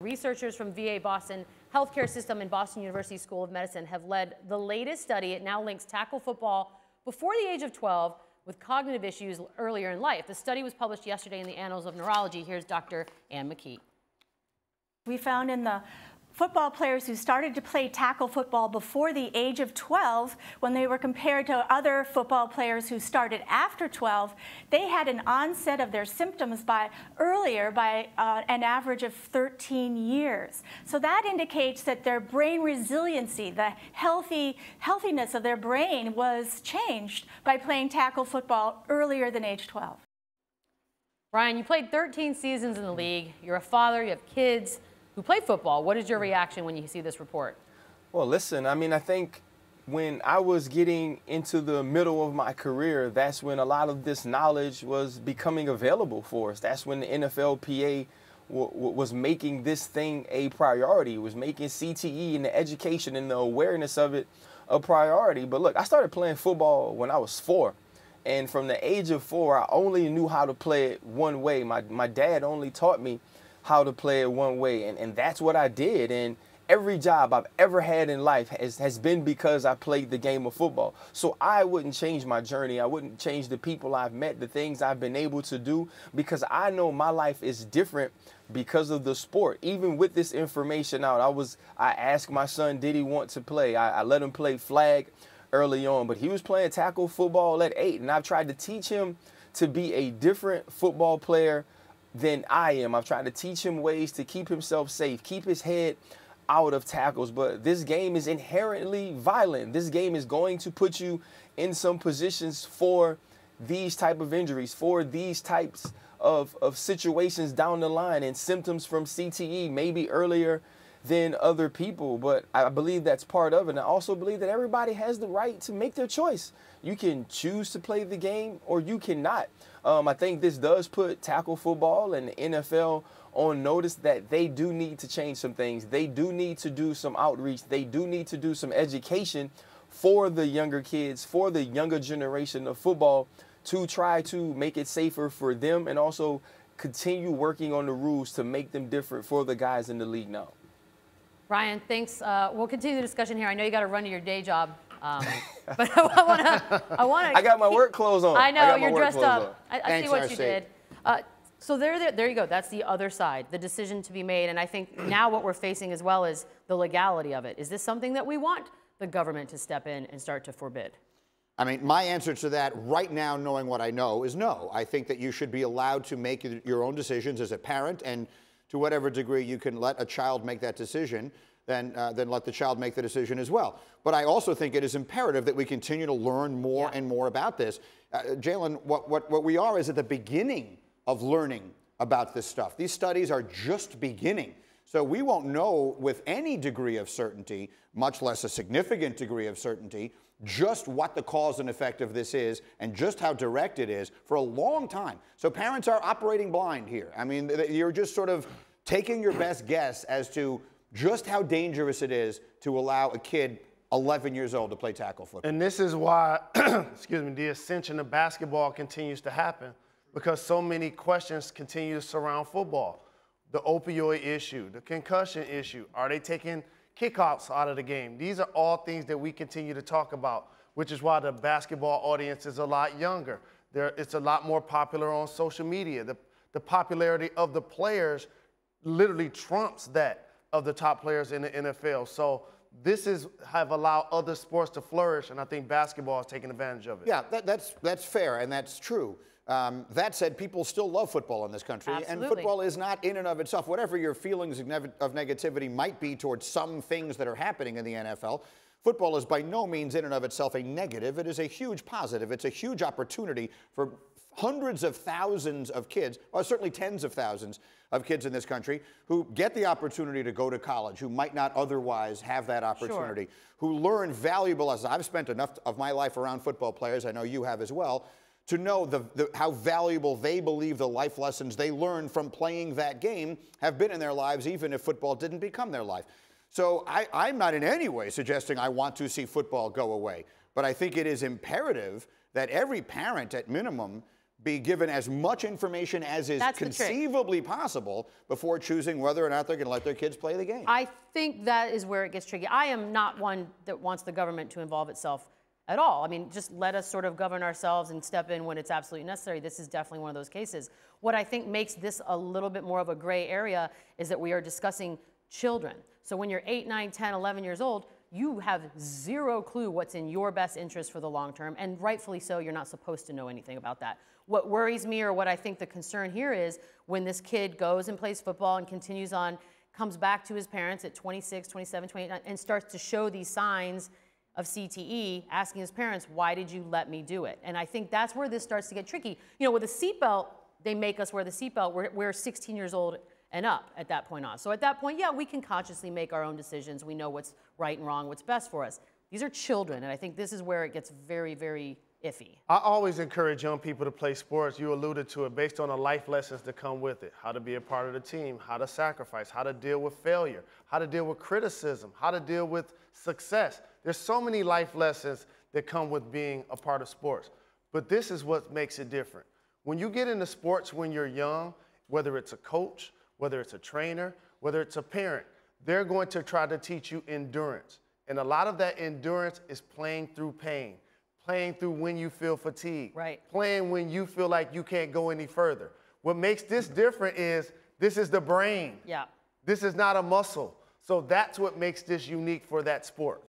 Researchers from VA Boston Healthcare System and Boston University School of Medicine have led the latest study. It now links tackle football before the age of 12 with cognitive issues earlier in life. The study was published yesterday in the Annals of Neurology. Here's Dr. Ann McKee. We found in the football players who started to play tackle football before the age of 12, when they were compared to other football players who started after 12, they had an onset of their symptoms earlier by an average of 13 years. So that indicates that their brain resiliency, the healthiness of their brain was changed by playing tackle football earlier than age 12. Brian, you played 13 seasons in the league. You're a father, you have kids who play football. What is your reaction when you see this report? Well, listen, I mean, I think when I was getting into the middle of my career, that's when a lot of this knowledge was becoming available for us. That's when the NFLPA was making this thing a priority. It was making CTE and the education and the awareness of it a priority. But look, I started playing football when I was 4. And from the age of 4, I only knew how to play it one way. My dad only taught me how to play it one way, and that's what I did. And every job I've ever had in life has been because I played the game of football. So I wouldn't change my journey. I wouldn't change the people I've met, the things I've been able to do, because I know my life is different because of the sport. Even with this information out, I asked my son, did he want to play? I let him play flag early on, but he was playing tackle football at 8, and I've tried to teach him to be a different football player than I am. I've tried to teach him ways to keep himself safe, keep his head out of tackles. But this game is inherently violent. This game is going to put you in some positions for these type of injuries, for these types of situations down the line, and symptoms from CTE maybe earlier than other people. But I believe that's part of it. And I also believe that everybody has the right to make their choice. You can choose to play the game or you cannot. I think this does put tackle football and the NFL on notice that they do need to change some things. They do need to do some outreach. They do need to do some education for the younger kids, for the younger generation of football, to try to make it safer for them and also continue working on the rules to make them different for the guys in the league now. Brian, thanks. We'll continue the discussion here. I know you got to run to your day job. But I want to. I got my work clothes on. I know, you're dressed up. I see what you did. So there you go. That's the other side, the decision to be made. And I think now what we're facing as well is the legality of it. Is this something that we want the government to step in and start to forbid? I mean, my answer to that right now, knowing what I know, is no. I think that you should be allowed to make your own decisions as a parent, and to whatever degree you can let a child make that decision, then let the child make the decision as well. But I also think it is imperative that we continue to learn more and more about this. Jalen, what we are is at the beginning of learning about this stuff. These studies are just beginning. So we won't know with any degree of certainty, much less a significant degree of certainty, just what the cause and effect of this is and just how direct it is for a long time. So parents are operating blind here. I mean, you're just sort of taking your best guess as to just how dangerous it is to allow a kid 11 years old to play tackle football. And this is why, excuse me, the ascension of basketball continues to happen, because so many questions continue to surround football. The opioid issue, the concussion issue, are they taking kickouts out of the game? These are all things that we continue to talk about, which is why the basketball audience is a lot younger. It's a lot more popular on social media. The popularity of the players literally trumps that of the top players in the NFL. So this have allowed other sports to flourish, and I think basketball is taking advantage of it. Yeah, that's fair, and that's true. That said, people still love football in this country. Absolutely. And football is not in and of itself. Whatever your feelings of negativity might be towards some things that are happening in the NFL, football is by no means in and of itself a negative. It is a huge positive. It's a huge opportunity for hundreds of thousands of kids, or certainly tens of thousands of kids in this country, who get the opportunity to go to college, who might not otherwise have that opportunity, who learn valuable lessons. I've spent enough of my life around football players, I know you have as well, to know how valuable they believe the life lessons they learned from playing that game have been in their lives, even if football didn't become their life. So I'm not in any way suggesting I want to see football go away, but I think it is imperative that every parent, at minimum, be given as much information as is conceivably possible before choosing whether or not they're going to let their kids play the game. I think that is where it gets tricky. I am not one that wants the government to involve itself at all. I mean, just let us sort of govern ourselves and step in when it's absolutely necessary. This is definitely one of those cases. What I think makes this a little bit more of a gray area is that we are discussing children. So when you're 8, 9, 10, 11 years old, you have zero clue what's in your best interest for the long term, and rightfully so, you're not supposed to know anything about that. What worries me, or what I think the concern here is, when this kid goes and plays football and continues on, comes back to his parents at 26, 27, 28, and starts to show these signs of CTE, asking his parents, why did you let me do it? And I think that's where this starts to get tricky. You know, with a seatbelt, they make us wear the seatbelt. We're 16 years old and up at that point on. So at that point, yeah, we can consciously make our own decisions. We know what's right and wrong, what's best for us. These are children, and I think this is where it gets very, very iffy. I always encourage young people to play sports. You alluded to it, based on the life lessons that come with it. How to be a part of the team, how to sacrifice, how to deal with failure, how to deal with criticism, how to deal with success. There's so many life lessons that come with being a part of sports. But this is what makes it different. When you get into sports when you're young, whether it's a coach, whether it's a trainer, whether it's a parent, they're going to try to teach you endurance. And a lot of that endurance is playing through pain, playing through when you feel fatigued, playing when you feel like you can't go any further. What makes this different is this is the brain. Yeah. This is not a muscle. So that's what makes this unique for that sport.